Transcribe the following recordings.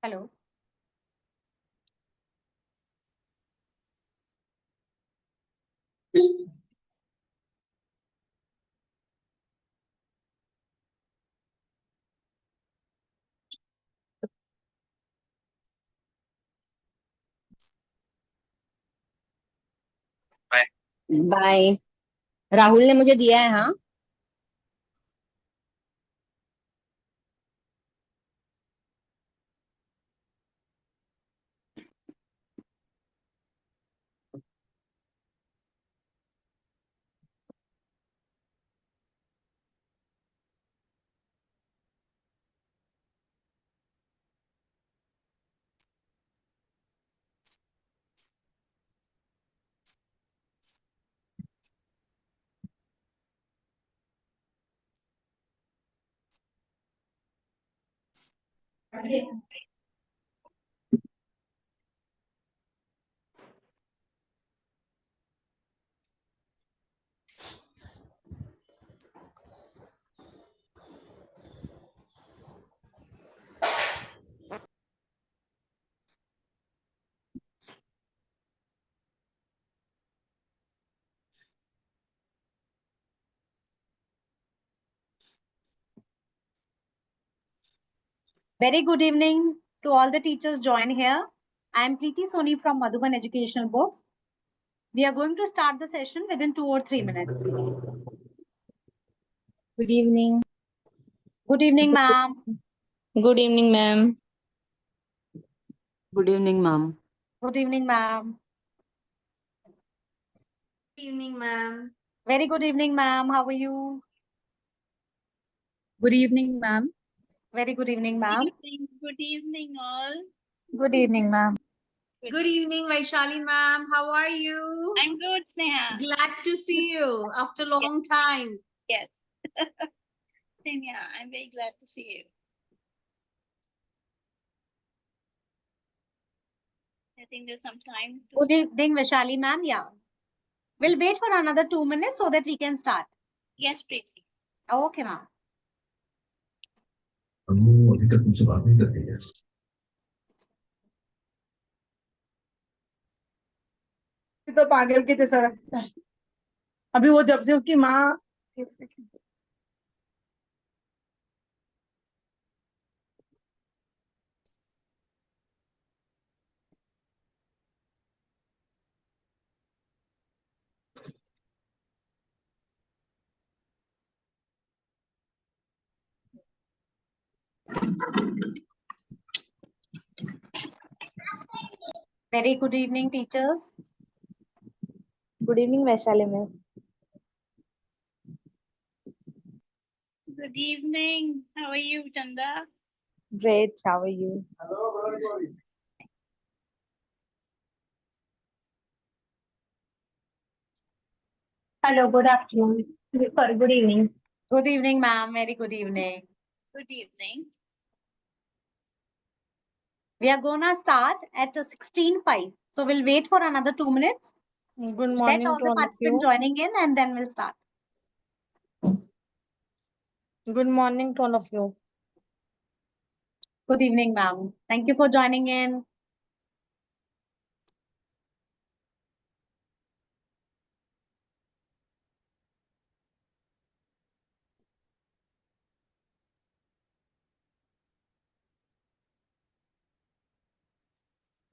Hello. Bye. Rahul ने मुझे दिया है। हाँ, Very good evening to all the teachers joined here. I am Preeti Soni from Madhuban Educational Books. We are going to start the session within 2 or 3 minutes. Good evening. Good evening, ma'am. Good evening ma'am. Good evening, ma'am. Good evening, ma'am. Good evening, ma'am. Very good evening, ma'am. How are you? Good evening, ma'am. Very good evening, ma'am. Good evening, all. Good evening, ma'am. Good evening, Vaishali ma'am. How are you? I'm good, Sneha. Glad to see you after a long time. Yes. Same, yeah, I'm very glad to see you. I think there's some time. Good evening, Vishali, ma'am. Yeah. We'll wait for another 2 minutes so that we can start. Yes, Preeti. Okay, ma'am. अभी तक तुमसे बात नहीं करती है। तो पागल के जैसा लगता है। अभी वो जब से उसकी माँ Very good evening, teachers. Good evening Vaishali miss. Good evening. How are you, Chanda? Great, how are you? Hello, good afternoon, sorry, good evening. Good evening, ma'am. Very good evening. Good evening. We are gonna start at 16:05. So we'll wait for another 2 minutes. Good Let morning all to the all of participants you. joining in and then we'll start. Good morning to all of you. Good evening, ma'am. Thank you for joining in.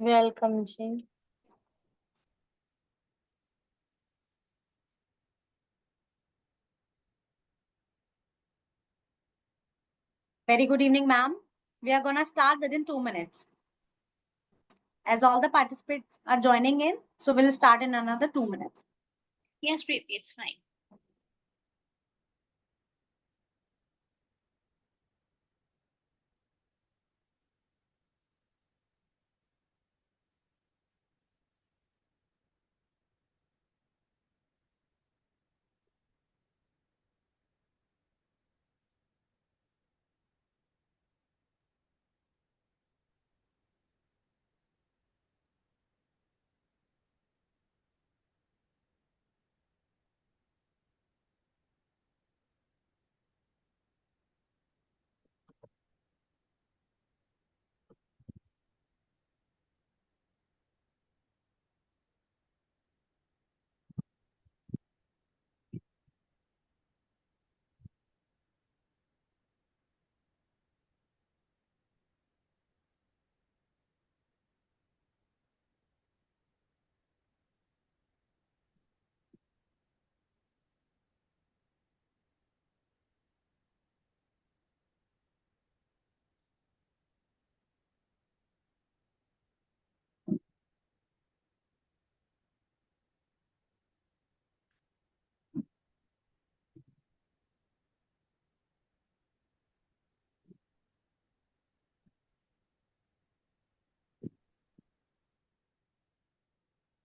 Welcome ji. Very good evening, ma'am. We are going to start within 2 minutes. As all the participants are joining in, so we'll start in another 2 minutes. Yes, Preeti, it's fine.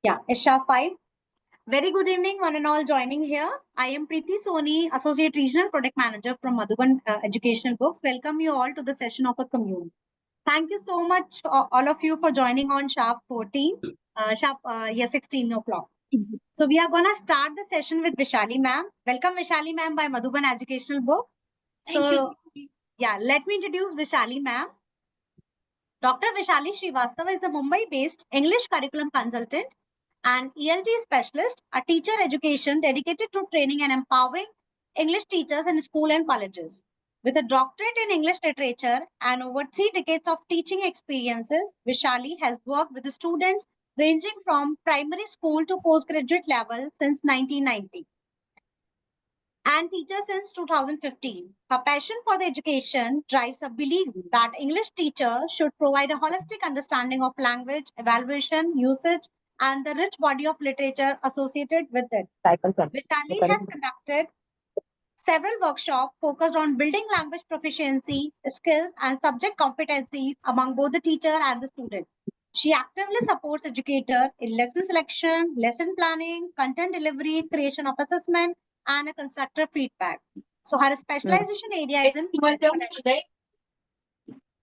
Yeah, Isha 5. Very good evening, one and all joining here. I am Preeti Soni, Associate Regional Product Manager from Madhuban Educational Books. Welcome you all to the session of a commune. Thank you so much, all of you, for joining on sharp 16 o'clock. So we are going to start the session with Vishali ma'am. Welcome Vishali ma'am by Madhuban Educational Book. Thank you. Yeah, let me introduce Vishali ma'am. Dr. Vishali Srivastava is a Mumbai-based English curriculum consultant and ELG specialist, a teacher education dedicated to training and empowering English teachers in school and colleges. With a doctorate in English literature and over 3 decades of teaching experiences, Vishali has worked with the students ranging from primary school to postgraduate level since 1990 and teacher since 2015. Her passion for the education drives a belief that English teachers should provide a holistic understanding of language, evaluation, usage, and the rich body of literature associated with it. Vishali has conducted several workshops focused on building language proficiency, skills, and subject competencies among both the teacher and the student. She actively supports educators in lesson selection, lesson planning, content delivery, creation of assessment, and a constructive feedback. So her specialization area is in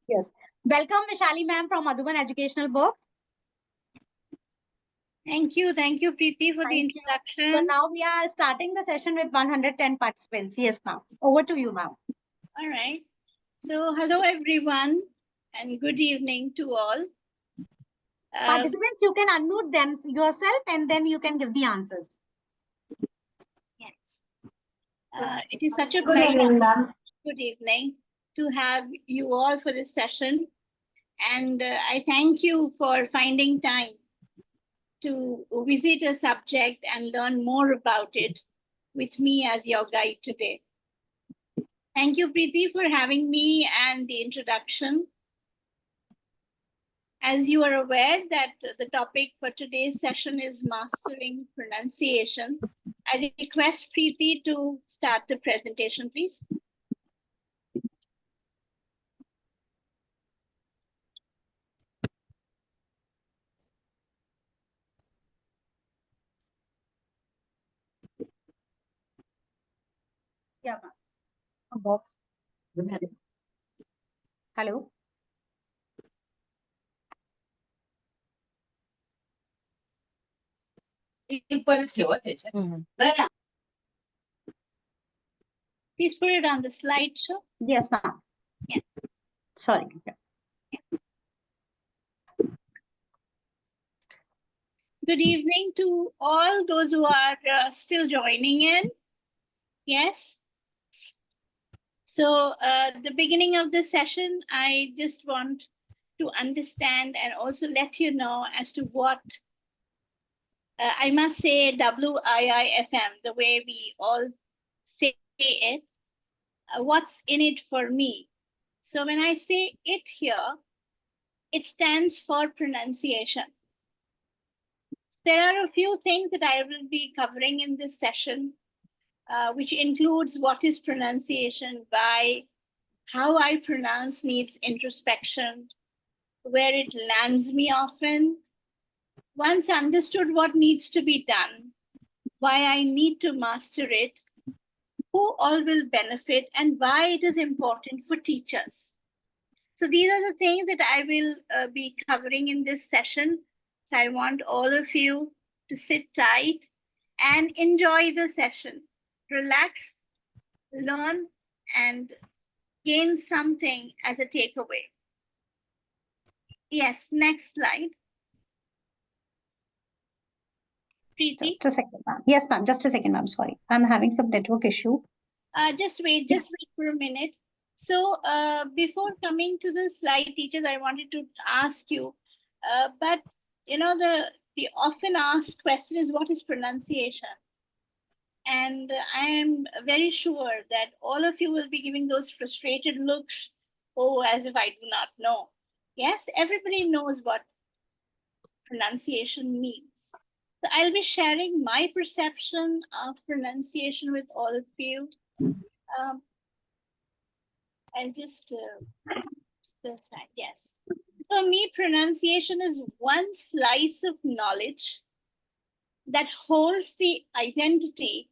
yes. Welcome Vishali ma'am from Madhuban Educational Books. Thank you, Preeti, for the Thank you. introduction. So now we are starting the session with 110 participants. Yes, ma'am. Over to you, ma'am. All right. So hello, everyone, and good evening to all. Participants, you can unmute them yourself and then you can give the answers. Yes. It is such a pleasure. Good evening to have you all for this session. And I thank you for finding time to visit a subject and learn more about it with me as your guide today. Thank you, Preeti, for having me and the introduction. As you are aware that the topic for today's session is mastering pronunciation, I request Preeti to start the presentation, please. Yeah, ma'am. A box. Hello. Please put it on the slideshow. Yes, ma'am. Yes. Sorry. Good evening to all those who are still joining in. Yes. So the beginning of the session, I just want to understand and also let you know as to what I must say WIIFM, the way we all say it, what's in it for me. So when I say it here, it stands for pronunciation. There are a few things that I will be covering in this session, which includes what is pronunciation, why, how I pronounce needs introspection, where it lands me often. Once understood what needs to be done, why I need to master it, who all will benefit, and why it is important for teachers. So these are the things that I will be covering in this session. So I want all of you to sit tight and enjoy the session. Relax, learn, and gain something as a takeaway. Yes, next slide. Preeti, Just a second, ma'am. Yes, ma'am. Just a second, ma'am. Sorry. I'm having some network issue. just wait for a minute. So before coming to the slide, teachers, I wanted to ask you, but you know, the often asked question is, what is pronunciation? And I am very sure that all of you will be giving those frustrated looks, oh, as if I do not know. Yes, everybody knows what pronunciation means. So I'll be sharing my perception of pronunciation with all of you. I'll just yes. For me, pronunciation is one slice of knowledge that holds the identity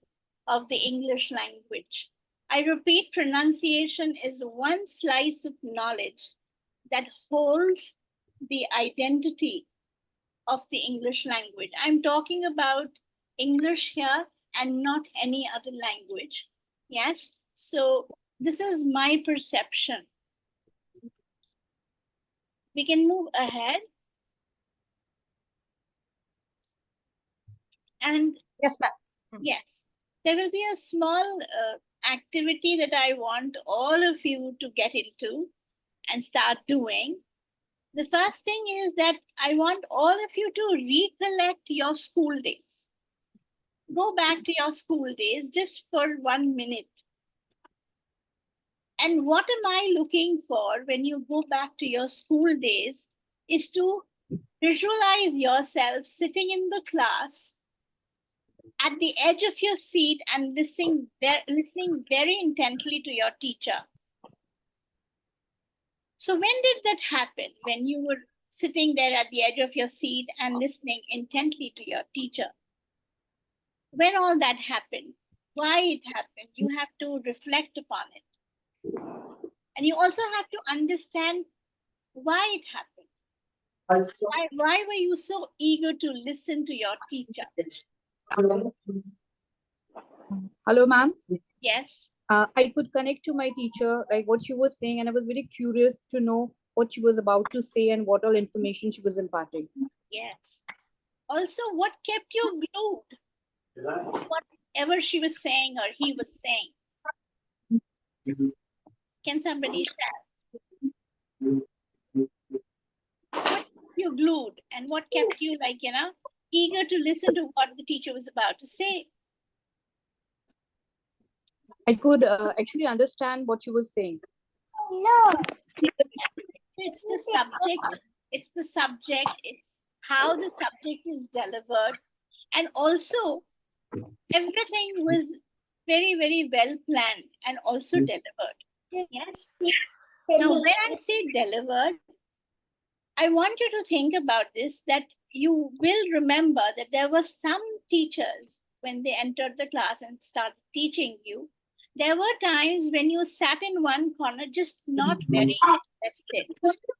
of the English language. I repeat, pronunciation is one slice of knowledge that holds the identity of the English language. I'm talking about English here and not any other language. Yes, so this is my perception. We can move ahead. And Yes, ma'am. yes, there will be a small activity that I want all of you to get into and start doing. The first thing is that I want all of you to recollect your school days. Go back to your school days just for 1 minute. And what am I looking for when you go back to your school days is to visualize yourself sitting in the class at the edge of your seat and listening very intently to your teacher. So when did that happen? When you were sitting there at the edge of your seat and listening intently to your teacher? When all that happened? Why it happened? You have to reflect upon it. And you also have to understand why it happened. Why were you so eager to listen to your teacher? Hello, ma'am. Yes. I could connect to my teacher, like what she was saying, and I was very curious to know what she was about to say and what all information she was imparting. Yes. Also, what kept you glued? Whatever she was saying or he was saying. Can somebody share? What kept you glued and what kept you, like, you know, eager to listen to what the teacher was about to say? I could actually understand what she was saying. No. It's the subject. It's the subject. It's how the subject is delivered. And also, everything was very, very well planned and also delivered. Yes. Now, when I say delivered, I want you to think about this, that you will remember that there were some teachers when they entered the class and started teaching you, there were times when you sat in one corner just not very interested,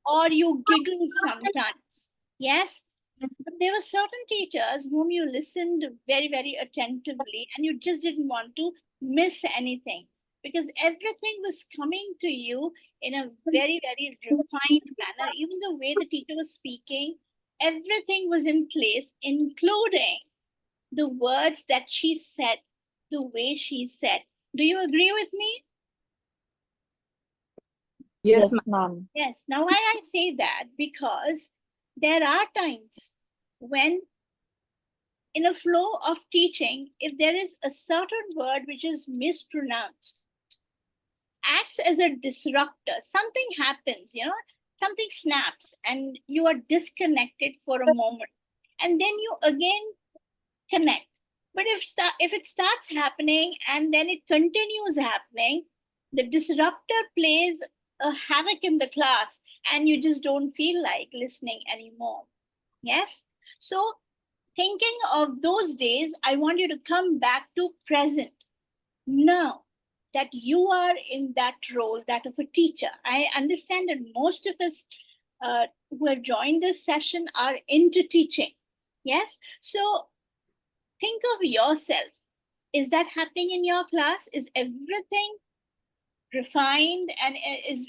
or you giggled sometimes. Yes, but there were certain teachers whom you listened very, very attentively and you just didn't want to miss anything because everything was coming to you in a very, very refined manner. Even the way the teacher was speaking, everything was in place, including the words that she said, the way she said. Do you agree with me? Yes, Yes, ma'am. ma'am. Yes. Now, why I say that? Because there are times when in a flow of teaching, if there is a certain word which is mispronounced, acts as a disruptor. Something happens, something snaps and you are disconnected for a moment and then you again connect. But if it starts happening and then it continues happening, the disruptor plays a havoc in the class and you just don't feel like listening anymore. Yes? So thinking of those days, I want you to come back to present. Now that you are in that role, that of a teacher. I understand that most of us who have joined this session are into teaching. Yes? So think of yourself. Is that happening in your class? Is everything refined and is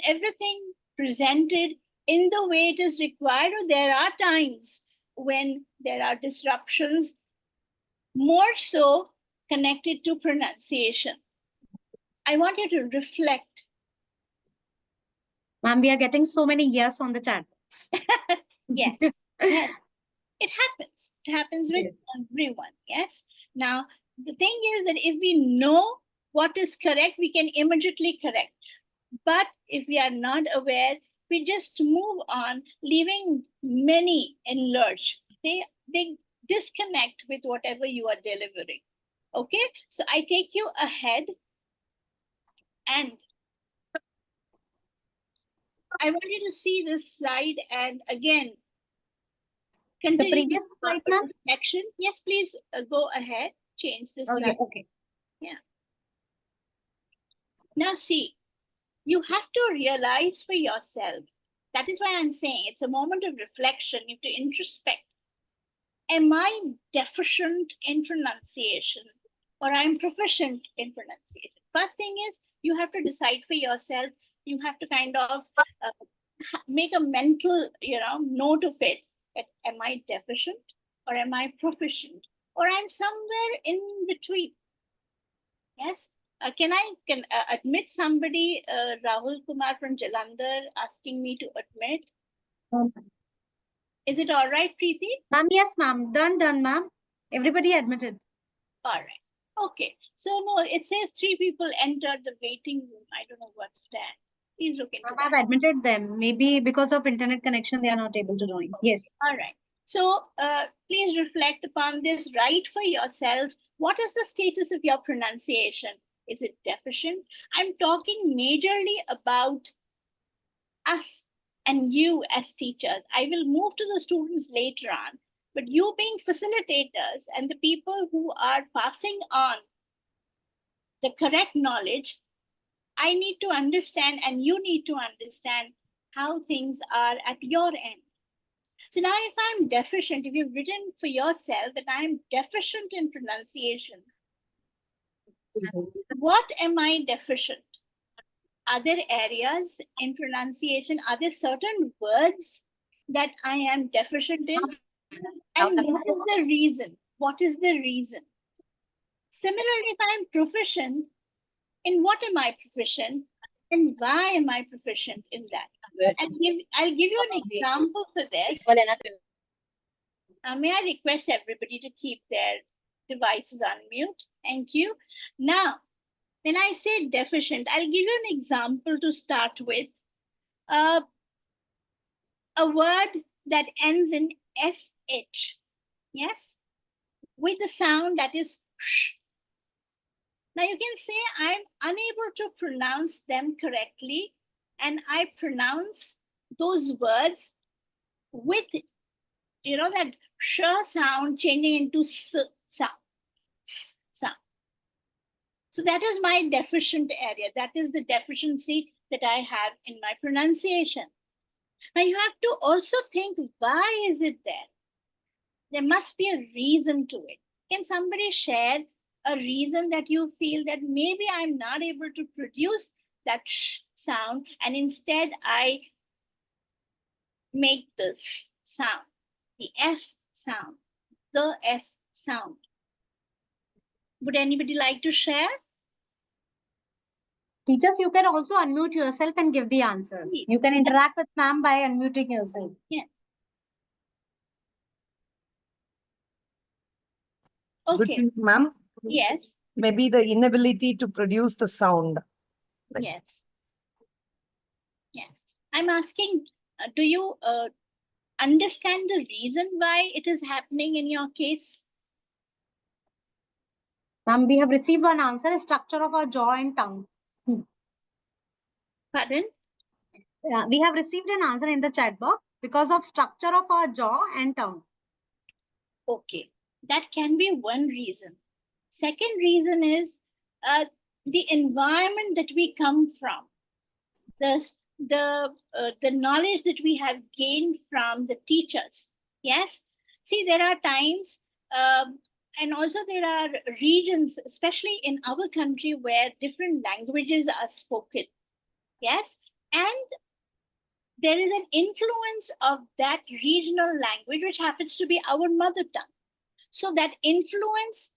everything presented in the way it is required? Or there are times when there are disruptions, more so connected to pronunciation. I want you to reflect. Ma'am, we are getting so many yes on the chat box. Yes, yes. It happens. It happens with Yes. everyone. Yes. Now, the thing is that if we know what is correct, we can immediately correct. But if we are not aware, we just move on, leaving many in lurch. They disconnect with whatever you are delivering. Okay. So I take you ahead and I want you to see this slide and again, continue previous slide, ma'am? reflection. Yes, please go ahead. Change the slide. Okay. Yeah. Now see, you have to realize for yourself. That is why I'm saying it's a moment of reflection. You have to introspect. Am I deficient in pronunciation or I'm proficient in pronunciation? First thing is you have to decide for yourself. You have to kind of make a mental, note of it. Am I deficient or am I proficient or I'm somewhere in between? Yes. Can I admit somebody, Rahul Kumar from Jalandhar, asking me to admit? Is it all right, Preeti? Ma'am, yes, ma'am. Done, ma'am. Everybody admitted. All right. Okay. So no, it says 3 people entered the waiting room. I don't know what's that. Please look into Ma'am, that. I've admitted them. Maybe because of internet connection, they are not able to join. Yes. All right. So please reflect upon this. Write for yourself. What is the status of your pronunciation? Is it deficient? I'm talking majorly about us and you as teachers. I will move to the students later on, but you being facilitators and the people who are passing on the correct knowledge, I need to understand and you need to understand how things are at your end. So now if I'm deficient, if you've written for yourself that I'm deficient in pronunciation, what am I deficient? Are there areas in pronunciation? Are there certain words that I am deficient in? And what is the reason? What is the reason? Similarly, if I'm proficient, in what am I proficient? And why am I proficient in that? I'll give you an example for this. May I request everybody to keep their devices on mute? Thank you. Now, when I say deficient, I'll give you an example to start with. A word that ends in SH, yes, with a sound that is sh. Now you can say I'm unable to pronounce them correctly, and I pronounce those words with, that sh sound changing into s sound. S sound. So that is my deficient area. That is the deficiency that I have in my pronunciation. Now you have to also think, why is it there? There must be a reason to it. Can somebody share a reason that you feel that maybe I'm not able to produce that sh sound and instead I make the s sound, the s sound, the s sound? Would anybody like to share? Teachers, you can also unmute yourself and give the answers. Please. You can interact with ma'am by unmuting yourself. Yes. Good Okay. evening, ma'am. Yes. maybe the inability to produce the sound. Like- Yes. Yes. I'm asking, do you understand the reason why it is happening in your case? Ma'am, we have received one answer, structure of our jaw and tongue. Pardon? We have received an answer in the chat box because of structure of our jaw and tongue. Okay, that can be one reason. Second reason is the environment that we come from, the knowledge that we have gained from the teachers. Yes, see, there are times, and also there are regions, especially in our country, where different languages are spoken. Yes, and there is an influence of that regional language, which happens to be our mother tongue. So that influence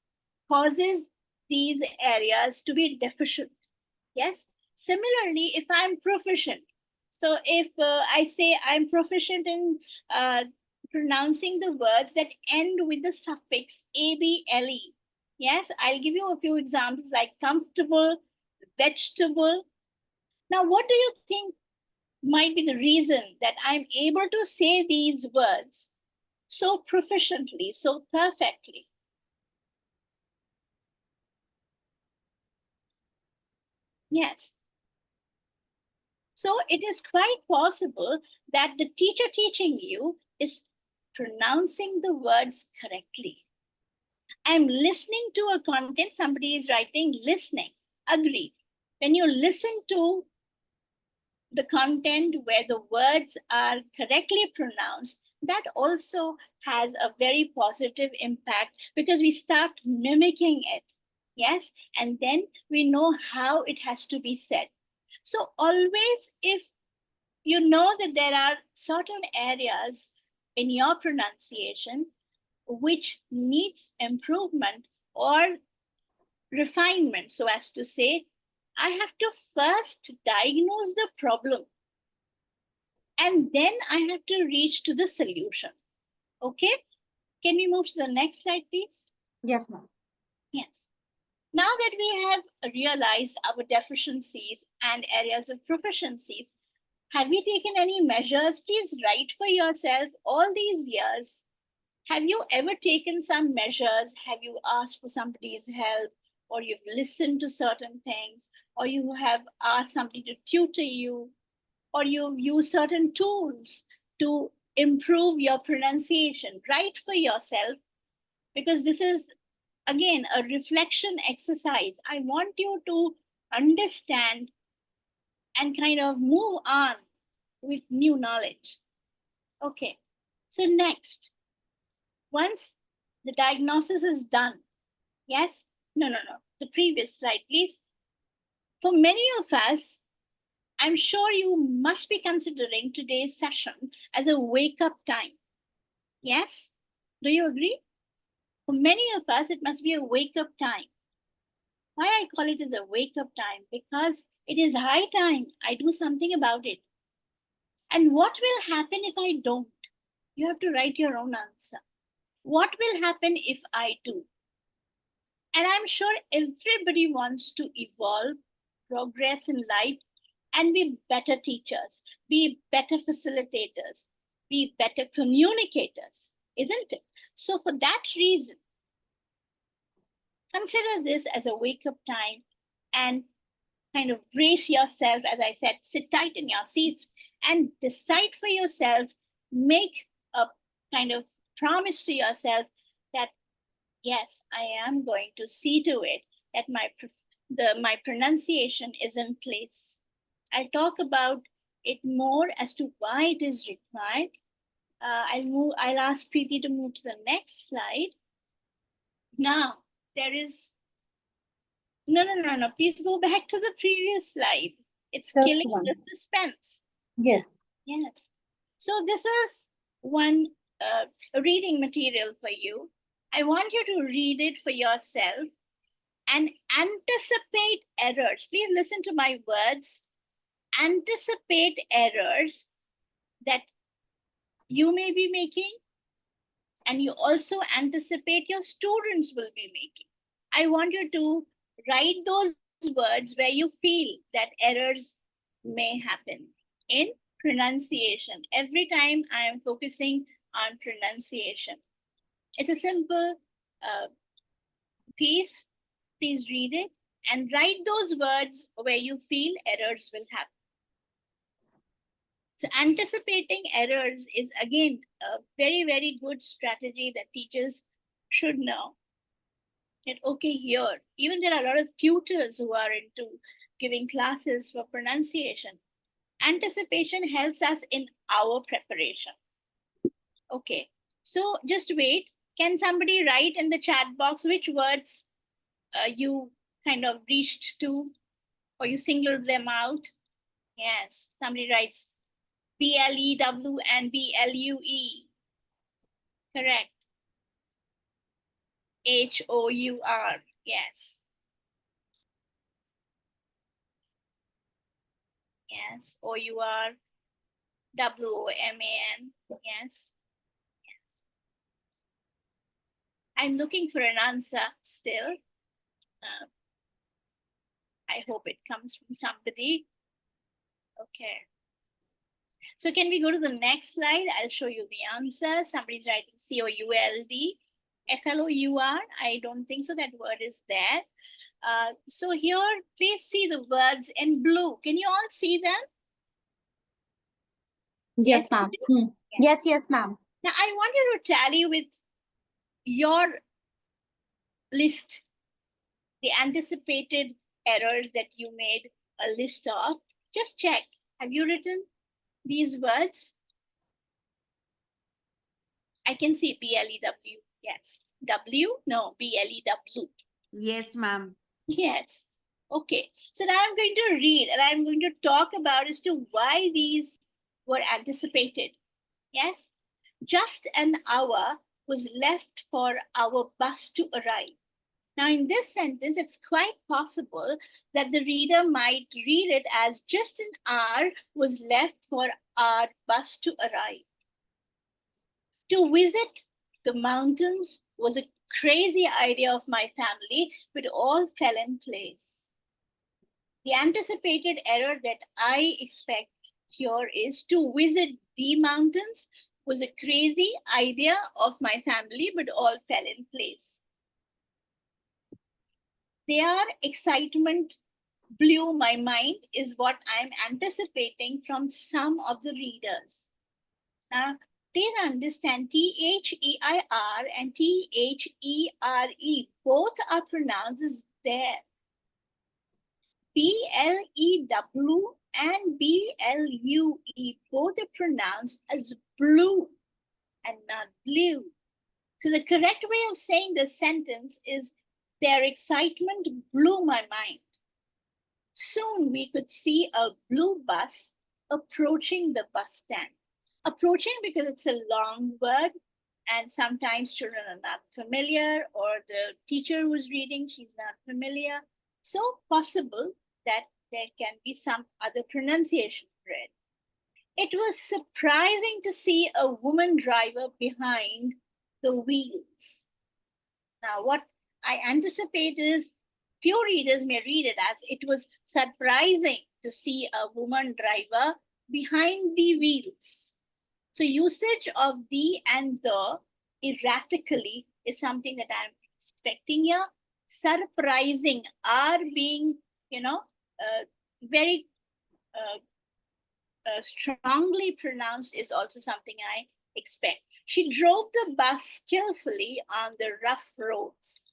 causes these areas to be deficient. Yes. Similarly, if I'm proficient, so if I say I'm proficient in pronouncing the words that end with the suffix able. Yes, I'll give you a few examples like comfortable, vegetable. Now, what do you think might be the reason that I'm able to say these words so proficiently, so perfectly? Yes. So it is quite possible that the teacher teaching you is pronouncing the words correctly. I'm listening to a content, somebody is writing listening, agreed. When you listen to the content where the words are correctly pronounced, that also has a very positive impact because we start mimicking it. Yes, and then we know how it has to be said. So always, if you know that there are certain areas in your pronunciation which needs improvement or refinement, so as to say, I have to first diagnose the problem and then I have to reach to the solution. Okay, can we move to the next slide, please? Yes, ma'am. Yes. Now that we have realized our deficiencies and areas of proficiencies, have you taken any measures? Please write for yourself all these years. Have you ever taken some measures? Have you asked for somebody's help, or you've listened to certain things, or you have asked somebody to tutor you, or you've used certain tools to improve your pronunciation? Write for yourself, because this is, again, a reflection exercise. I want you to understand and kind of move on with new knowledge. Okay, so next, once the diagnosis is done, yes, no, the previous slide, please. For many of us, I'm sure you must be considering today's session as a wake-up time. Yes, do you agree? For many of us, it must be a wake-up time. Why I call it as a wake-up time? Because it is high time I do something about it. And what will happen if I don't? You have to write your own answer. What will happen if I do? And I'm sure everybody wants to evolve, progress in life, and be better teachers, be better facilitators, be better communicators, isn't it? So for that reason, consider this as a wake-up time and kind of brace yourself. As I said, sit tight in your seats and decide for yourself, make a kind of promise to yourself that, yes, I am going to see to it that my pronunciation is in place. I'll talk about it more as to why it is required. I'll ask Preeti to move to the next slide. Now, there is, no, please go back to the previous slide. It's Just killing one. the suspense. Yes. Yes. So this is one reading material for you. I want you to read it for yourself and anticipate errors. Please listen to my words. Anticipate errors that you may be making, and you also anticipate your students will be making. I want you to write those words where you feel that errors may happen in pronunciation. Every time I am focusing on pronunciation. It's a simple piece. Please read it and write those words where you feel errors will happen. So anticipating errors is again a very, very good strategy that teachers should know. That okay, here, even there are a lot of tutors who are into giving classes for pronunciation. Anticipation helps us in our preparation. Okay, so just wait. Can somebody write in the chat box which words you kind of reached to or you singled them out? Yes, somebody writes BLEW and BLUE. Correct. HOUR. Yes. Yes. OUR. WOMAN. Yes. Yes. I'm looking for an answer still. I hope it comes from somebody. Okay. So can we go to the next slide? I'll show you the answer. Somebody's writing COULD. FLOUR. I don't think so. That word is there. So here, please see the words in blue. Can you all see them? Yes, Yes, ma'am. please? Yes, yes, ma'am. Now I want you to tally with your list the anticipated errors that you made a list of. Just check. Have you written these words? I can see BLEW. Yes. W? No, BLEW. Yes, ma'am. Yes. Okay. So now I'm going to read and I'm going to talk about as to why these were anticipated. Yes. Just an hour was left for our bus to arrive. Now, in this sentence, it's quite possible that the reader might read it as just an hour was left for our bus to arrive. To visit the mountains was a crazy idea of my family, but all fell in place. The anticipated error that I expect here is to visit the mountains was a crazy idea of my family, but all fell in place. Their excitement blew my mind is what I'm anticipating from some of the readers. Now, please understand THEIR and THERE both are pronounced as there. BLEW and BLUE both are pronounced as blue and not blue. So the correct way of saying this sentence is their excitement blew my mind. Soon we could see a blue bus approaching the bus stand. Approaching because it's a long word and sometimes children are not familiar or the teacher who's reading, she's not familiar. So possible that there can be some other pronunciation for it. It was surprising to see a woman driver behind the wheels. Now, what I anticipate is few readers may read it as it was surprising to see a woman driver behind the wheels. So usage of the and the erratically is something that I'm expecting here. Surprising are being, very strongly pronounced is also something I expect. She drove the bus skillfully on the rough roads.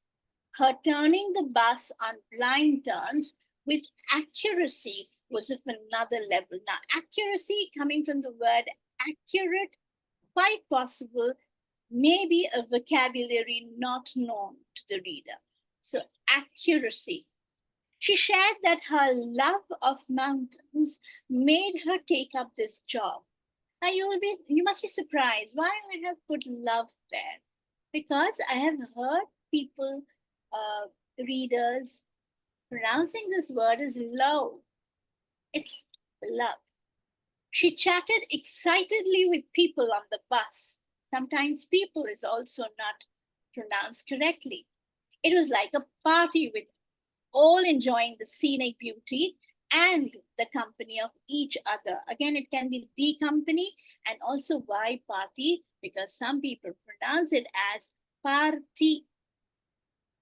Her turning the bus on blind turns with accuracy was of another level. Now, accuracy coming from the word accurate, quite possible, maybe a vocabulary not known to the reader. So, accuracy. She shared that her love of mountains made her take up this job. Now you must be surprised why I have put love there, because I have heard people, readers, pronouncing this word as love. It's love. She chatted excitedly with people on the bus. Sometimes people is also not pronounced correctly. It was like a party with all enjoying the scenic beauty and the company of each other. Again, it can be the company and also why party, because some people pronounce it as party.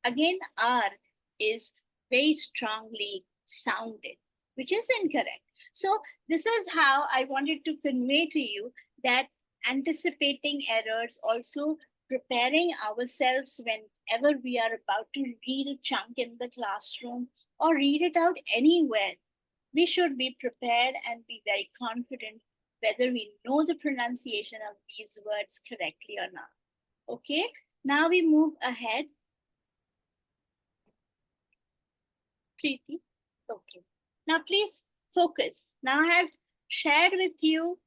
Again, R is very strongly sounded, which is incorrect. So this is how I wanted to convey to you that anticipating errors, also preparing ourselves whenever we are about to read a chunk in the classroom or read it out anywhere, we should be prepared and be very confident whether we know the pronunciation of these words correctly or not. Okay, now we move ahead. Preeti. Okay. Now please focus. Now I have shared with you,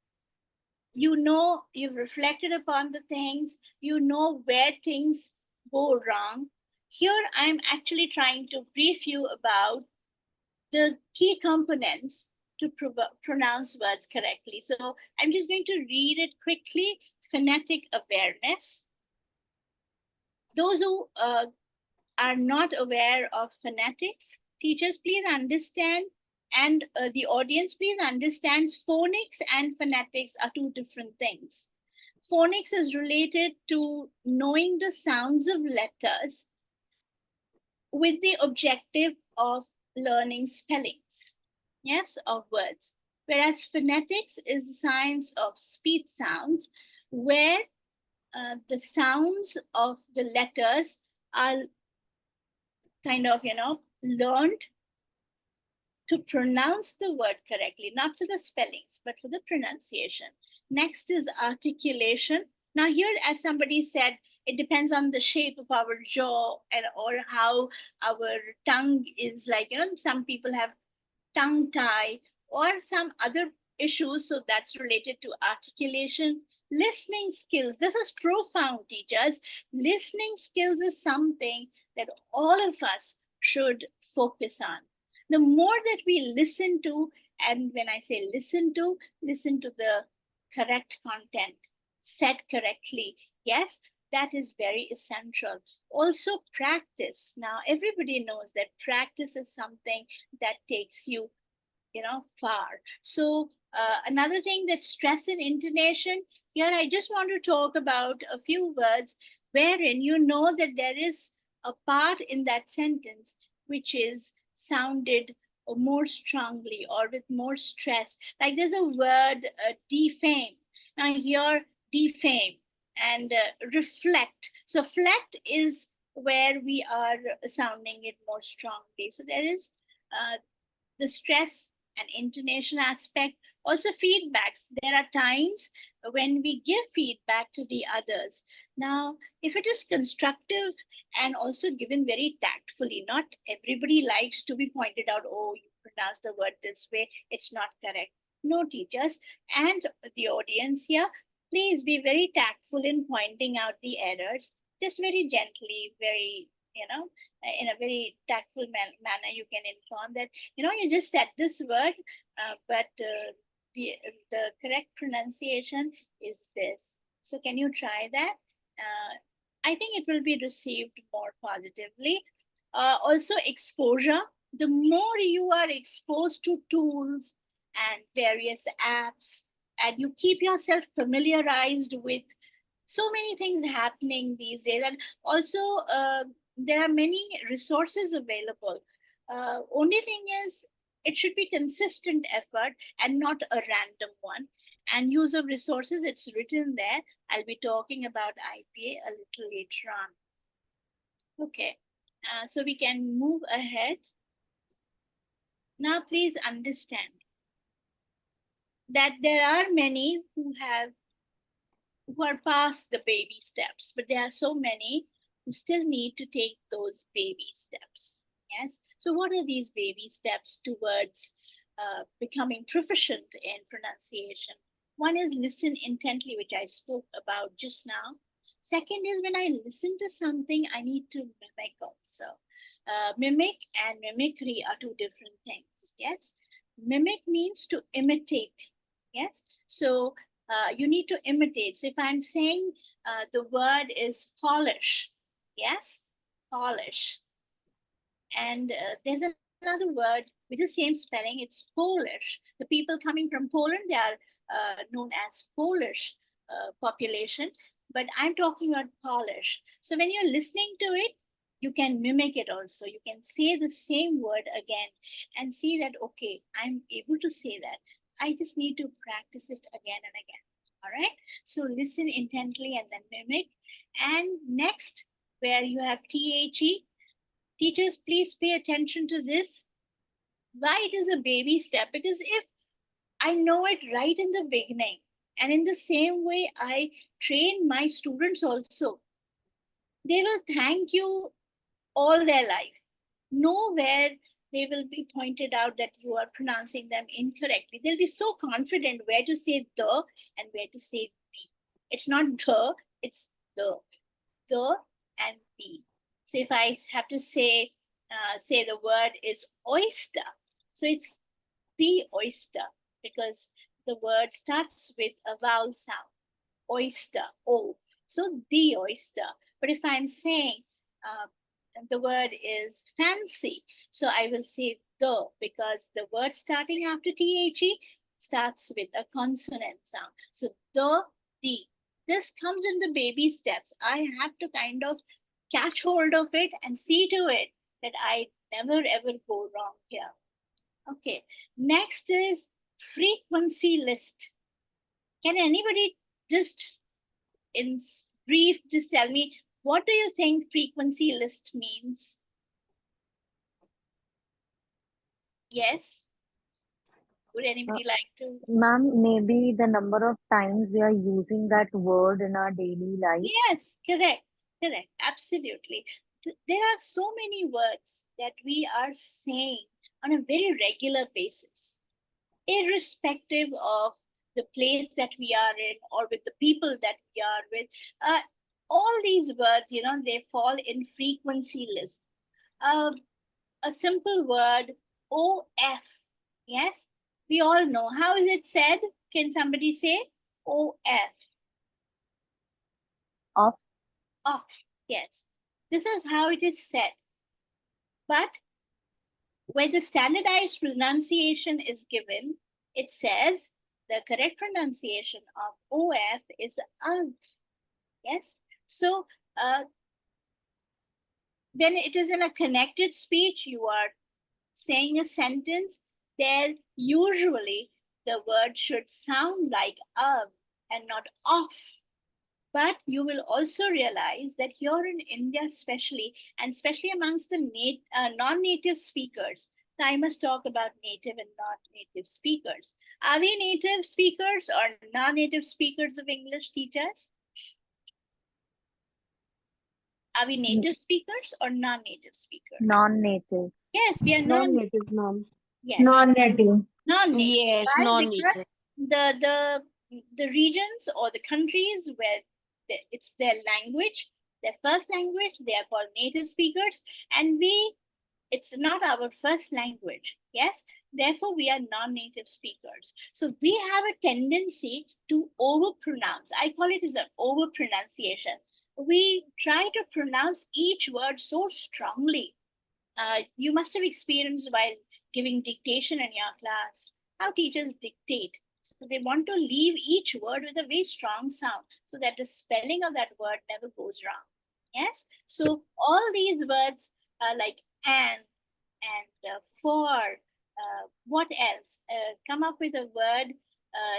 you know, you've reflected upon the things, you know where things go wrong. Here I'm actually trying to brief you about the key components to pronounce words correctly. So I'm just going to read it quickly. Phonetic awareness. Those who are not aware of phonetics, teachers, please understand, and the audience, please understand, phonics and phonetics are two different things. Phonics is related to knowing the sounds of letters with the objective of learning spellings, yes, of words. Whereas phonetics is the science of speech sounds, where the sounds of the letters are kind of, learned to pronounce the word correctly, not for the spellings, but for the pronunciation. Next is articulation. Now here, as somebody said, it depends on the shape of our jaw and or how our tongue is like, some people have tongue tie or some other issues. So that's related to articulation. Listening skills. This is profound, teachers. Listening skills is something that all of us should focus on. The more that we listen to, and when I say listen to the correct content, said correctly. Yes, that is very essential. Also, practice. Now, everybody knows that practice is something that takes you, far. So another thing that stress in intonation, here I just want to talk about a few words wherein you know that there is a part in that sentence which is sounded more strongly or with more stress. Like there's a word defame. Now here defame and reflect. So flect is where we are sounding it more strongly. So there is the stress and intonation aspect. Also feedbacks. There are times when we give feedback to the others. Now, if it is constructive and also given very tactfully, not everybody likes to be pointed out, oh, you pronounced the word this way, it's not correct. No, teachers and the audience here, please be very tactful in pointing out the errors, just very gently, very, in a very tactful manner, you can inform that, you just said this word, but the correct pronunciation is this. So can you try that? I think it will be received more positively. Also, exposure. The more you are exposed to tools and various apps, and you keep yourself familiarized with so many things happening these days, and also there are many resources available. Only thing is, it should be consistent effort and not a random one. And use of resources, it's written there. I'll be talking about IPA a little later on. Okay, so we can move ahead. Now, please understand that there are many who are past the baby steps, but there are so many who still need to take those baby steps. Yes. So what are these baby steps towards becoming proficient in pronunciation? One is listen intently, which I spoke about just now. Second is when I listen to something, I need to mimic also. Mimic and mimicry are two different things. Yes. Mimic means to imitate. Yes. So you need to imitate. So if I'm saying the word is polish, yes, polish. And there's another word with the same spelling. It's Polish. The people coming from Poland, they are known as Polish population. But I'm talking about Polish. So when you're listening to it, you can mimic it also. You can say the same word again and see that, okay, I'm able to say that. I just need to practice it again and again. All right. So listen intently and then mimic. And next, where you have THE, teachers, please pay attention to this. Why it is a baby step? Because if I know it right in the beginning, and in the same way I train my students also, they will thank you all their life. Nowhere they will be pointed out that you are pronouncing them incorrectly. They'll be so confident where to say the and where to say the. It's not the, it's the and the. So if I have to say the word is oyster, so it's the oyster because the word starts with a vowel sound, oyster, O. So the oyster. But if I'm saying the word is fancy, so I will say the because the word starting after THE starts with a consonant sound. So the. This comes in the baby steps. I have to kind of catch hold of it and see to it that I never ever go wrong here. Okay, next is frequency list. Can anybody just in brief just tell me what do you think frequency list means? Yes? Would anybody like to? Ma'am, maybe the number of times we are using that word in our daily life. Yes, correct, absolutely. There are so many words that we are saying on a very regular basis, irrespective of the place that we are in or with the people that we are with. All these words, they fall in frequency list. A simple word, OF, yes? We all know. How is it said? Can somebody say OF? Off. Off, yes. This is how it is said. But when the standardized pronunciation is given, it says the correct pronunciation of OF is of. Yes. So when it is in a connected speech, you are saying a sentence, there usually the word should sound like of and not off. But you will also realize that here in India, especially, and especially amongst the non-native speakers, so I must talk about native and non-native speakers. Are we native speakers or non-native speakers of English, teachers? Are we native speakers or non-native speakers? Non-native. Yes, we are non-native. Mom. Yes. Non-native. Non-native. Yes, Why? non-native. Because the regions or the countries where it's their language, their first language, they are called native speakers, and it's not our first language. Yes, therefore we are non-native speakers. So we have a tendency to overpronounce. I call it as an overpronunciation. We try to pronounce each word so strongly. You must have experienced while giving dictation in your class how teachers dictate. So they want to leave each word with a very strong sound so that the spelling of that word never goes wrong. Yes. So all these words like and for, what else? Come up with a word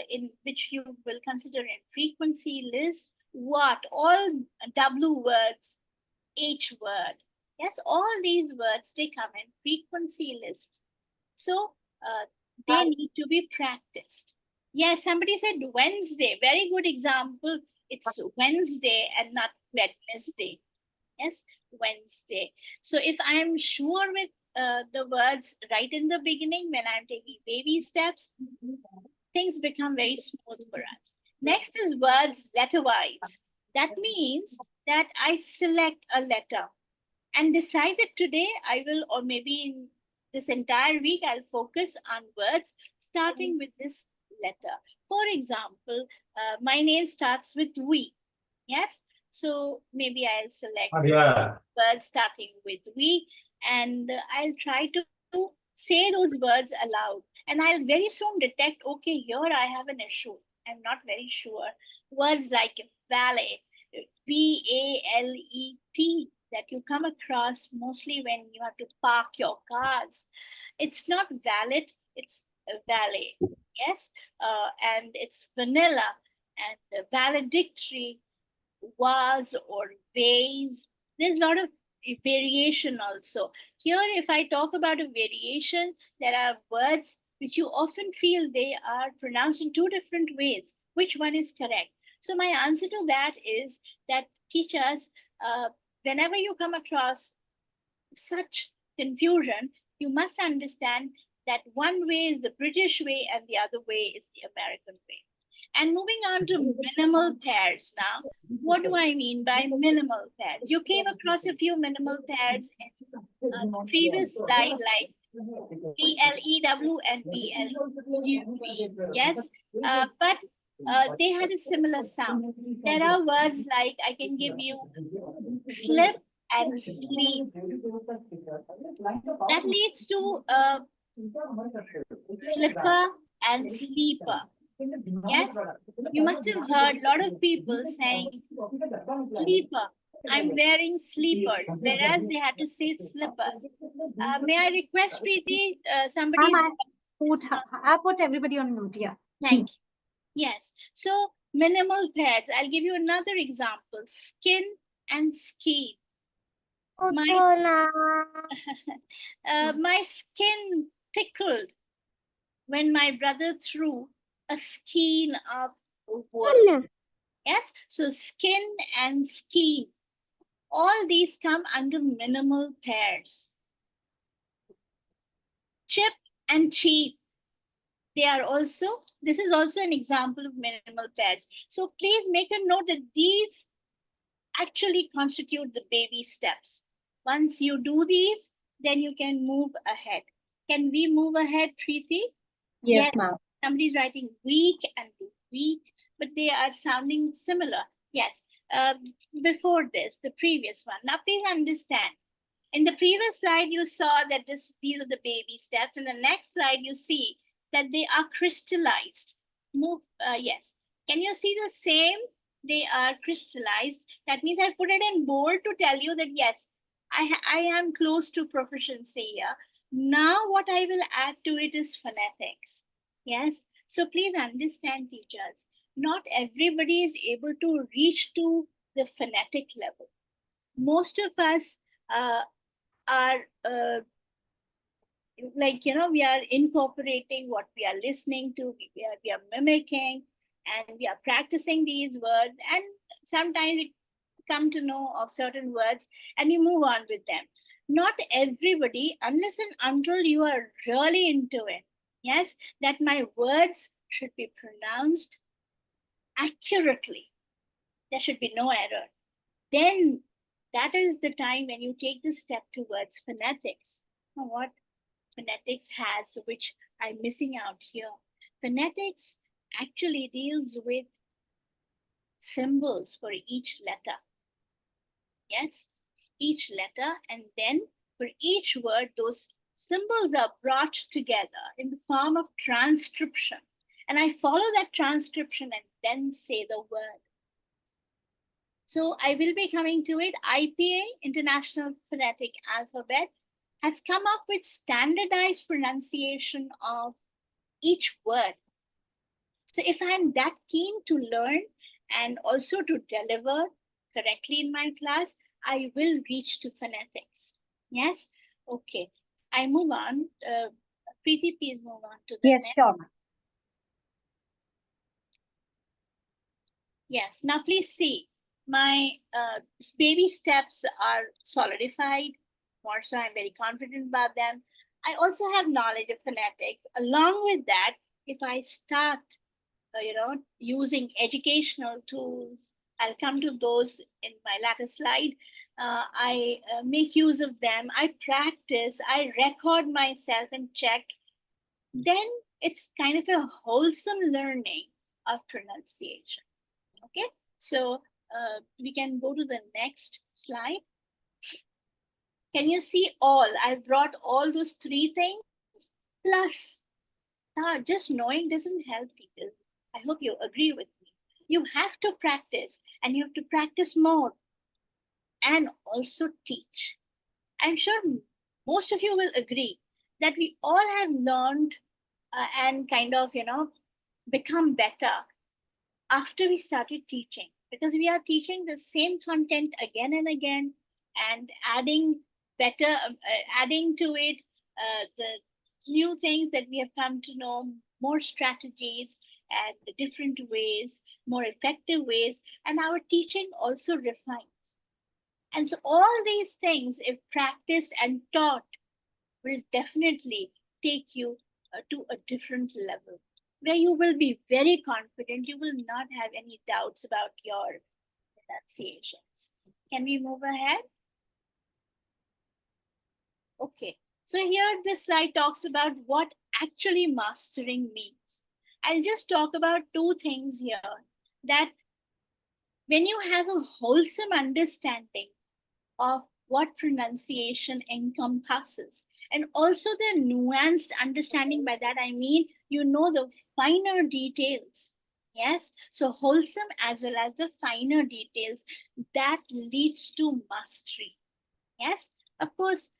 in which you will consider in frequency list. What? All W words, H word. Yes, all these words, they come in frequency list. So they need to be practiced. Yes, somebody said Wednesday. Very good example. It's Wednesday and not Wednesday. Yes, Wednesday. So if I'm sure with the words right in the beginning when I'm taking baby steps, things become very smooth for us. Next is words letter-wise. That means that I select a letter and decide that today I will, or maybe in this entire week, I'll focus on words starting with this letter. For example, my name starts with V. Yes. So maybe I'll select words starting with V. and I'll try to say those words aloud. And I'll very soon detect, okay, here I have an issue. I'm not very sure. Words like valet, VALET, that you come across mostly when you have to park your cars. It's not valet, it's valet. Yes, and it's vanilla and valedictory, was or vase. There's a lot of variation also. Here, if I talk about a variation, there are words which you often feel they are pronounced in two different ways. Which one is correct? So my answer to that is that teachers, whenever you come across such confusion, you must understand that one way is the British way and the other way is the American way. And moving on to minimal pairs now. What do I mean by minimal pairs? You came across a few minimal pairs in the previous slide, like BLEW and BLUV. Yes, but they had a similar sound. There are words like, I can give you slip and sleep. That leads to slipper and sleeper. Yes, you must have heard a lot of people saying sleeper. I'm wearing sleepers, whereas they had to say slippers. May I request, Preeti, somebody? I put everybody on mute. Yeah. Thank you. Yes. So minimal pairs. I'll give you another example: skin and skein. My skin tickled when my brother threw a skein of wood. Yes, so skin and skein, all these come under minimal pairs. Chip and cheap, they are also, this is also an example of minimal pairs. So please make a note that these actually constitute the baby steps. Once you do these, then you can move ahead. Can we move ahead, Preeti? Yes, ma'am. Somebody's writing weak and weak, but they are sounding similar. Yes. Before this, the previous one. Now, please understand. In the previous slide, you saw that these are the baby steps. In the next slide, you see that they are crystallized. Move. Yes. Can you see the same? They are crystallized. That means I put it in bold to tell you that yes, I am close to proficiency here. Now, what I will add to it is phonetics. Yes. So please understand, teachers, not everybody is able to reach to the phonetic level. Most of us are like, we are incorporating what we are listening to, we are mimicking, and we are practicing these words. And sometimes we come to know of certain words and we move on with them. Not everybody, unless and until you are really into it, yes, that my words should be pronounced accurately. There should be no error. Then that is the time when you take the step towards phonetics. What phonetics has, which I'm missing out here. Phonetics actually deals with symbols for each letter. Yes, each letter, and then for each word, those symbols are brought together in the form of transcription. And I follow that transcription and then say the word. So I will be coming to it. IPA, International Phonetic Alphabet, has come up with standardized pronunciation of each word. So if I'm that keen to learn and also to deliver correctly in my class, I will reach to phonetics. Yes? Okay. I move on. Preeti, please move on to the Yes, next. sure. Yes. Now please see. My baby steps are solidified. More so, I'm very confident about them. I also have knowledge of phonetics. Along with that, if I start, using educational tools, I'll come to those in my latter slide. I make use of them. I practice. I record myself and check. Then it's kind of a wholesome learning of pronunciation. Okay, so we can go to the next slide. Can you see all? I brought all those 3 things plus. Just knowing doesn't help people. I hope you agree with me. You have to practice, and you have to practice more and also teach. I'm sure most of you will agree that we all have learned and kind of, become better after we started teaching, because we are teaching the same content again and again and adding to it the new things that we have come to know, more strategies and different ways, more effective ways, and our teaching also refines. And so all these things, if practiced and taught, will definitely take you to a different level where you will be very confident. You will not have any doubts about your pronunciations. Can we move ahead? Okay. So here this slide talks about what actually mastering means. I'll just talk about 2 things here. That when you have a wholesome understanding of what pronunciation encompasses, and also the nuanced understanding, by that I mean you know the finer details. Yes, so wholesome as well as the finer details, that leads to mastery. Yes, of course,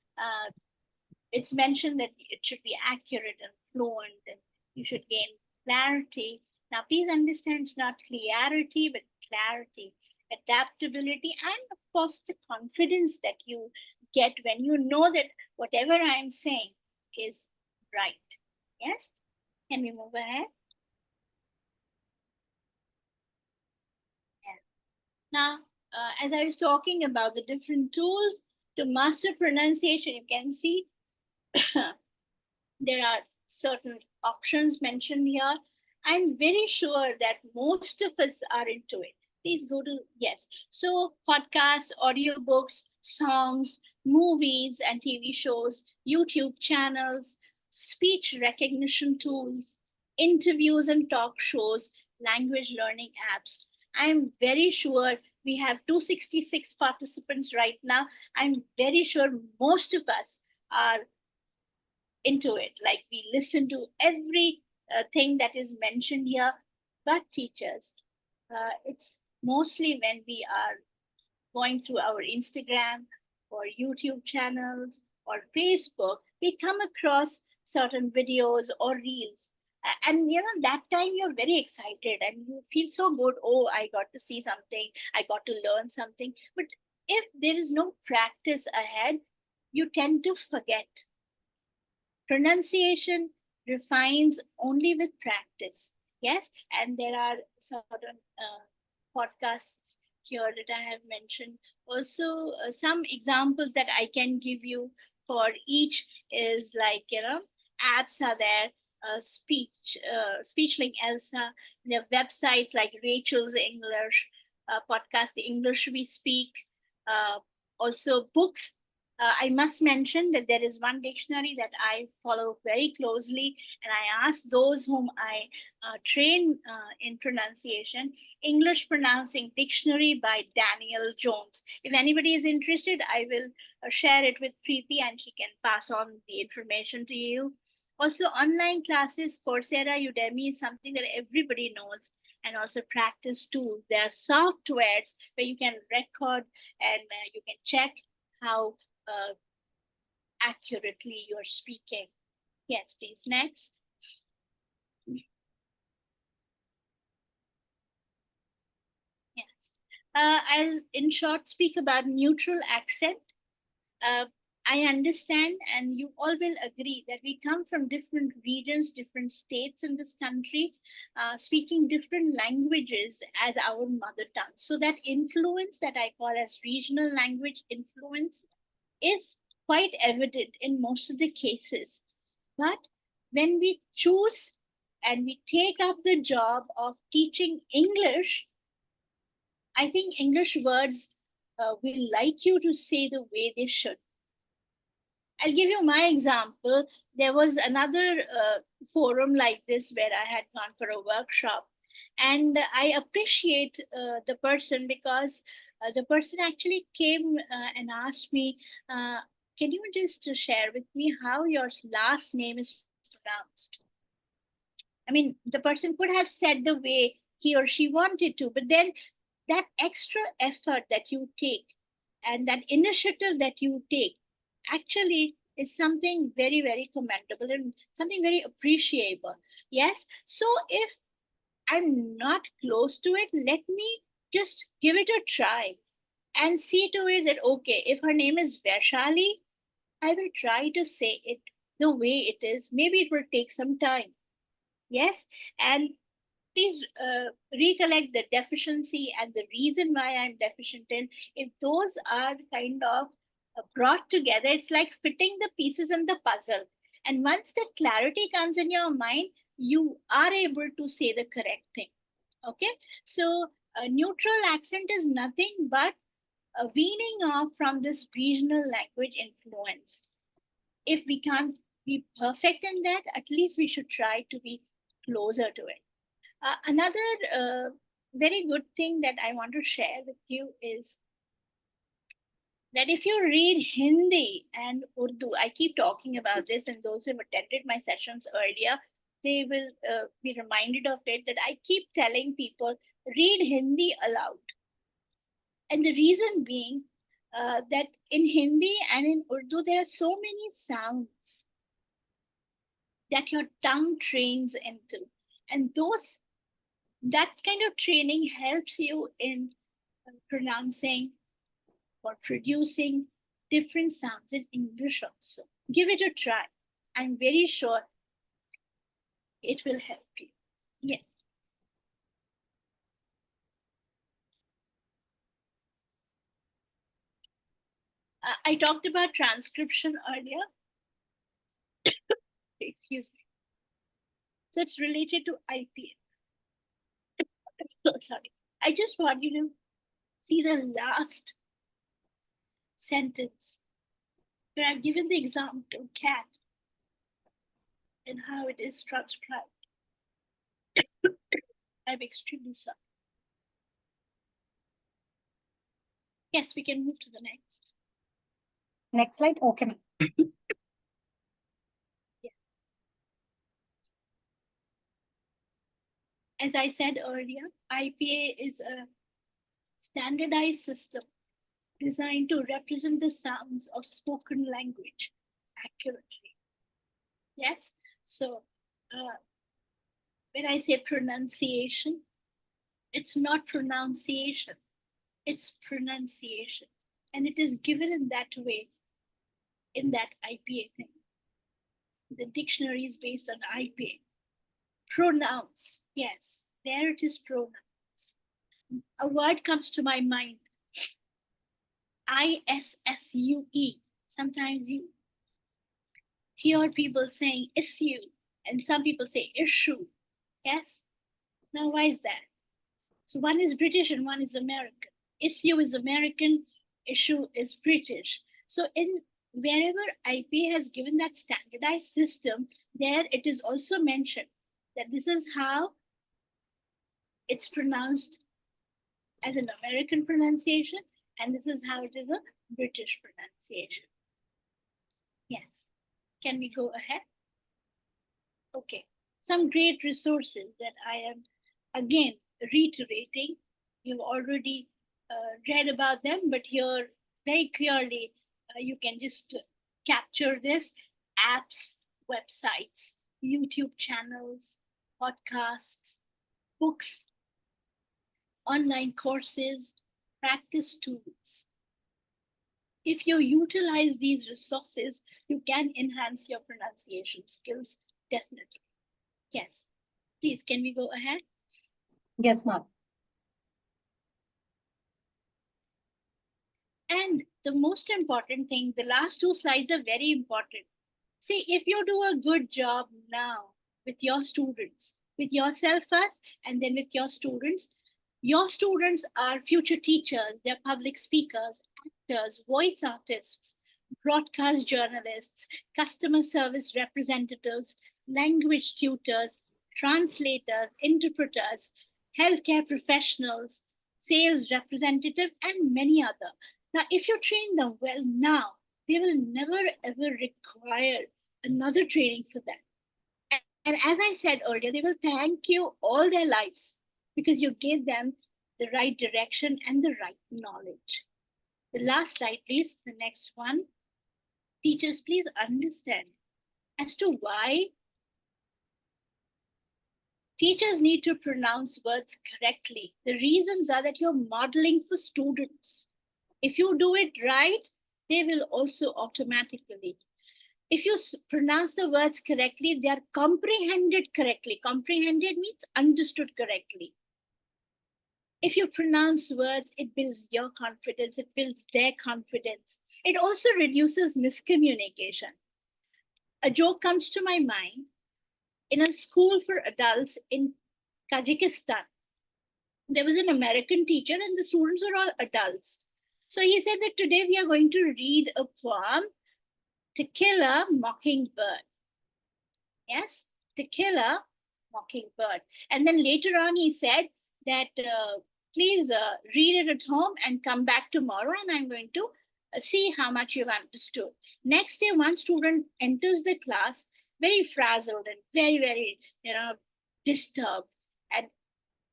it's mentioned that it should be accurate and fluent, and you should gain clarity. Now, please understand, it's not clarity, but clarity, adaptability, and of course, the confidence that you get when you know that whatever I'm saying is right. Yes? Can we move ahead? Yeah. Now, as I was talking about the different tools to master pronunciation, you can see there are certain options mentioned here. I'm very sure that most of us are into it. Please go to, yes. So podcasts, audiobooks, songs, movies and TV shows, YouTube channels, speech recognition tools, interviews and talk shows, language learning apps. I'm very sure we have 266 participants right now. I'm very sure most of us are into it. Like we listen to every thing that is mentioned here. But teachers, it's mostly when we are going through our Instagram or YouTube channels or Facebook, we come across certain videos or reels. And that time you're very excited and you feel so good. Oh, I got to see something, I got to learn something. But if there is no practice ahead, you tend to forget. Pronunciation refines only with practice. Yes, and there are certain podcasts here that I have mentioned. Also, some examples that I can give you for each is like, apps are there, SpeechLink Elsa, there are websites like Rachel's English, podcast, The English We Speak, also books. I must mention that there is one dictionary that I follow very closely, and I ask those whom I train in pronunciation, English Pronouncing Dictionary by Daniel Jones. If anybody is interested, I will share it with Preeti and she can pass on the information to you. Also, online classes, Coursera, Udemy is something that everybody knows, and also practice tools. There are softwares where you can record and you can check how accurately you're speaking. Yes, please. Next. Yes. I'll, in short, speak about neutral accent. I understand, and you all will agree that we come from different regions, different states in this country, speaking different languages as our mother tongue. So that influence that I call as regional language influence is quite evident in most of the cases. But when we choose and we take up the job of teaching English, I think English words will like you to say the way they should. I'll give you my example. There was another forum like this where I had gone for a workshop, and I appreciate the person because the person actually came and asked me, can you just share with me how your last name is pronounced? I mean, the person could have said the way he or she wanted to, but then that extra effort that you take and that initiative that you take actually is something very, very commendable and something very appreciable. Yes. So if I'm not close to it, let me just give it a try and see to it that, okay, if her name is Vaishali, I will try to say it the way it is. Maybe it will take some time. Yes. And please recollect the deficiency and the reason why I'm deficient in. If those are kind of brought together, it's like fitting the pieces in the puzzle. And once the clarity comes in your mind, you are able to say the correct thing. Okay. So a neutral accent is nothing but a weaning off from this regional language influence. If we can't be perfect in that, at least we should try to be closer to it. Another very good thing that I want to share with you is that if you read Hindi and Urdu, I keep talking about this, and those who have attended my sessions earlier, they will be reminded of it, that I keep telling people, read Hindi aloud. And the reason being that in Hindi and in Urdu, there are so many sounds that your tongue trains into. And that kind of training helps you in pronouncing or producing different sounds in English also. Give it a try. I'm very sure it will help you. Yes. I talked about transcription earlier. Excuse me. So it's related to IPA. Sorry. I just want you to see the last sentence where I've given the example cat and how it is transcribed. I'm extremely sorry. Yes, we can move to the next. Next slide. Okay, ma'am. As I said earlier, IPA is a standardized system designed to represent the sounds of spoken language accurately. Yes, so when I say pronunciation, it's not pronunciation, it's pronunciation. And it is given in that way, in that IPA thing. The dictionary is based on IPA. Pronounce, yes, there it is, pronounce. A word comes to my mind, ISSUE. Sometimes you hear people saying issue, and some people say issue. Yes? Now, why is that? So one is British and one is American. Issue is American, issue is British. So in wherever IPA has given that standardized system, there it is also mentioned that this is how it's pronounced as an American pronunciation, and this is how it is a British pronunciation. Yes. Can we go ahead? Okay. Some great resources that I am again reiterating. You've already read about them, but here very clearly you can just capture this: apps, websites, YouTube channels, podcasts, books, online courses, practice tools. If you utilize these resources, you can enhance your pronunciation skills, definitely. Yes. Please, can we go ahead? Yes, ma'am. And the most important thing, the last two slides are very important. See, if you do a good job now with your students, with yourself first, and then with your students are future teachers, they're public speakers, actors, voice artists, broadcast journalists, customer service representatives, language tutors, translators, interpreters, healthcare professionals, sales representative, and many other. Now, if you train them well now, they will never ever require another training for that. And as I said earlier, they will thank you all their lives because you gave them the right direction and the right knowledge. The last slide, please, the next one. Teachers, please understand as to why teachers need to pronounce words correctly. The reasons are that you're modeling for students. If you do it right, they will also automatically. If you pronounce the words correctly, they are comprehended correctly. Comprehended means understood correctly. If you pronounce words, it builds your confidence, it builds their confidence. It also reduces miscommunication. A joke comes to my mind. In a school for adults in Kazakhstan, there was an American teacher and the students were all adults. So he said that today we are going to read a poem, To Kill a Mockingbird. Yes, To Kill a Mockingbird. And then later on he said that please read it at home and come back tomorrow and I'm going to see how much you've understood. Next day, one student enters the class very frazzled and very, very, disturbed and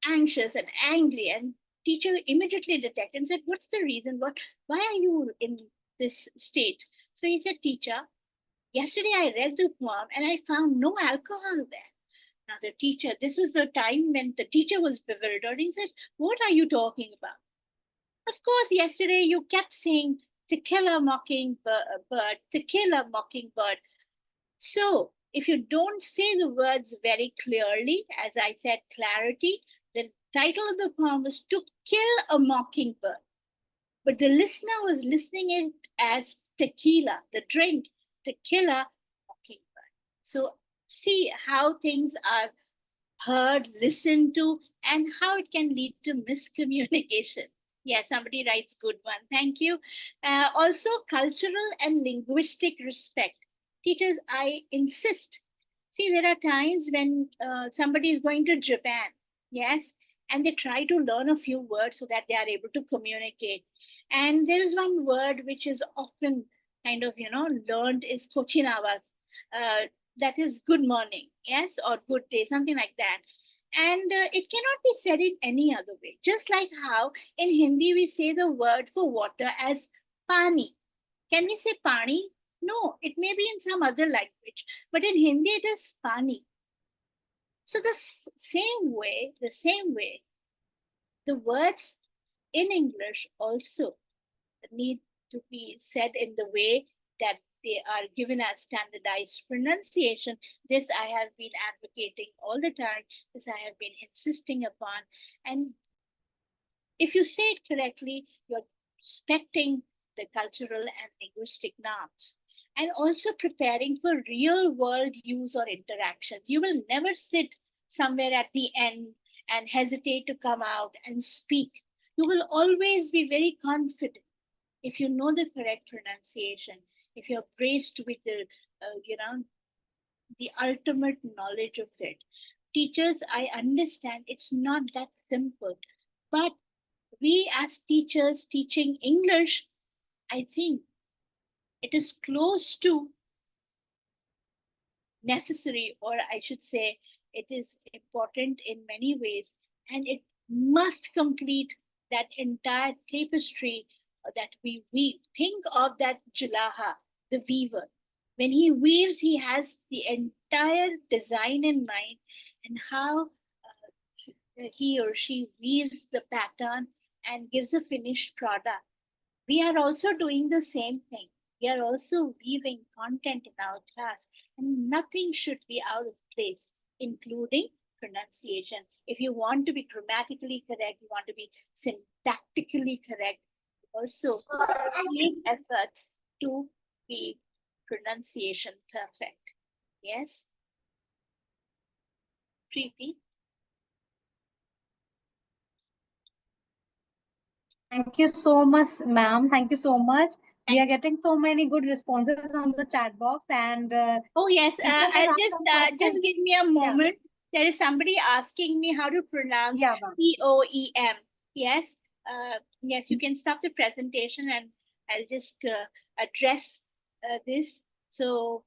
anxious and angry. And teacher immediately detected and said, what's the reason? Why are you in this state? So he said, teacher, yesterday I read the poem and I found no alcohol there. Now the teacher, this was the time when the teacher was bewildered and said, what are you talking about? Of course, yesterday you kept saying to kill a mockingbird, to kill a mockingbird. So if you don't say the words very clearly, as I said, clarity, the title of the poem was To Kill a Mockingbird. But the listener was listening it as tequila, the drink, to kill a mockingbird. So see how things are heard, listened to, and how it can lead to miscommunication. Yeah, somebody writes good one. Thank you. Also, cultural and linguistic respect. Teachers, I insist. See, there are times when somebody is going to Japan, yes, and they try to learn a few words so that they are able to communicate. And there is one word which is often kind of, learned is kochinawas. That is good morning, yes, or good day, something like that. And it cannot be said in any other way. Just like how in Hindi we say the word for water as pani. Can we say pani? No, it may be in some other language, but in Hindi it is pani. So the same way, the words in English also need to be said in the way that they are given as standardized pronunciation. This I have been advocating all the time. This I have been insisting upon. And if you say it correctly, you're respecting the cultural and linguistic norms and also preparing for real world use or interactions. You will never sit somewhere at the end and hesitate to come out and speak. You will always be very confident if you know the correct pronunciation, if you're graced with the, the ultimate knowledge of it. Teachers, I understand it's not that simple, but we as teachers teaching English, I think it is close to necessary, or I should say, it is important in many ways, and it must complete that entire tapestry that we weave. Think of that Julaha, the weaver. When he weaves, he has the entire design in mind and how he or she weaves the pattern and gives a finished product. We are also doing the same thing. We are also weaving content in our class, and nothing should be out of place, including pronunciation. If you want to be grammatically correct, you want to be syntactically correct, also make efforts to be pronunciation perfect. Yes? Preeti? Thank you so much, ma'am. Thank you so much. We are getting so many good responses on the chat box, and oh yes, teachers have I'll asked just some just questions. give me a moment. There is somebody asking me how to pronounce POEM. Yes, yes, you can stop the presentation and I'll just address this. So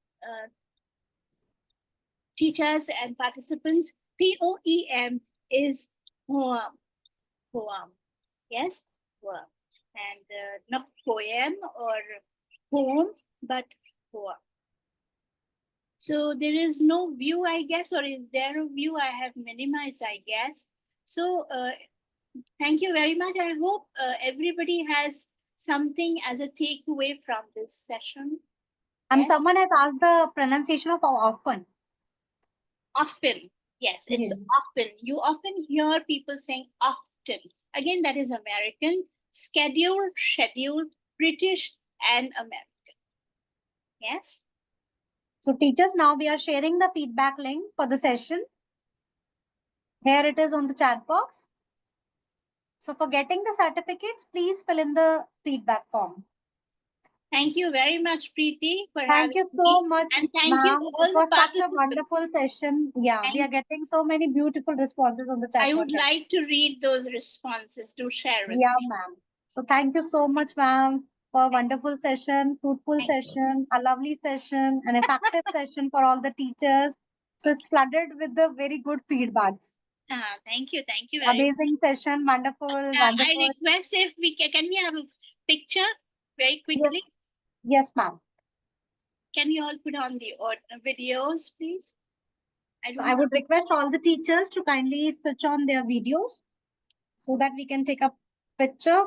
teachers and participants, POEM is poem. Poem. Yes, poem. And not poem or poem, but poem. So there is no view, I guess, or is there a view? I have minimized, I guess. So thank you very much. I hope everybody has something as a takeaway from this session. And Yes. someone has asked the pronunciation of often. Often. Yes, it's Yes. often. You often hear people saying often. Again, that is American. Schedule, British, and American. Yes. So teachers, now we are sharing the feedback link for the session. Here it is on the chat box. So for getting the certificates, please fill in the feedback form. Thank you very much, Preeti, for Thank having you so me. much, And thank you ma'am. all It the was such a participants. wonderful session. Yeah, we are getting so many beautiful responses on the chat I box. would like to read those responses. Do share with Yeah, me. ma'am. So thank you so much, ma'am, for a wonderful session, fruitful session, a lovely session, an effective session for all the teachers. So it's flooded with the very good feedbacks. Thank you very Amazing session, wonderful, wonderful. I request if we can we have a picture very quickly? Yes, ma'am. Can you all put on the videos, please? I would request all the teachers to kindly switch on their videos so that we can take a picture.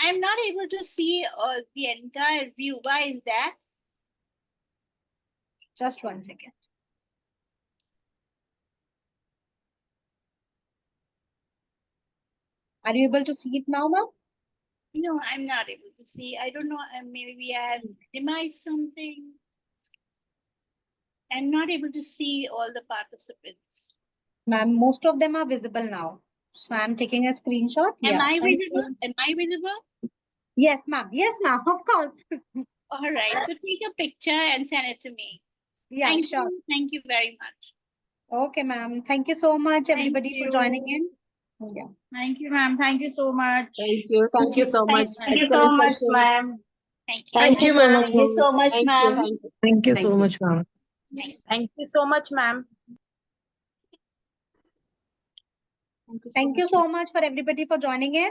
I'm not able to see the entire view. Why is that? Just 1 second. Are you able to see it now, ma'am? No, I'm not able to see. I don't know. Maybe I have minimized something. I'm not able to see all the participants. Ma'am, most of them are visible now. So I'm taking a screenshot. Am I thank visible? you. Am I visible? Yes, ma'am. Yes, ma'am. Of course. All right. So take a picture and send it to me. Yeah, Thank sure. you. Thank you very much. Okay, ma'am. Thank you so much, everybody, for joining in. Yeah. Thank you, ma'am. Thank you so much. Thank you. Thank you so much. Thank you so Excellent much, session. ma'am. Thank you. Thank you, so ma'am. much, Thank you so much, Thank you. ma'am. Thank you. Thank you Thank so you. much, ma'am. Thank you so much, ma'am. Thank you so much for everybody for joining in.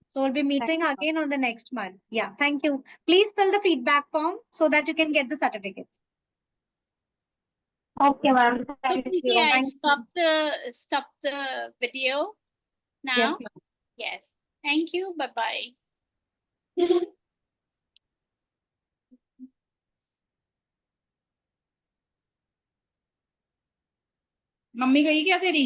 So we'll be meeting again on the next month. Yeah, thank you. Please fill the feedback form so that you can get the certificates. Okay, ma'am. So Thank Preeti, you. I Thank you. stop the video now. Yes, ma'am. Yes. Thank you. Bye bye. Mummy गई क्या तेरी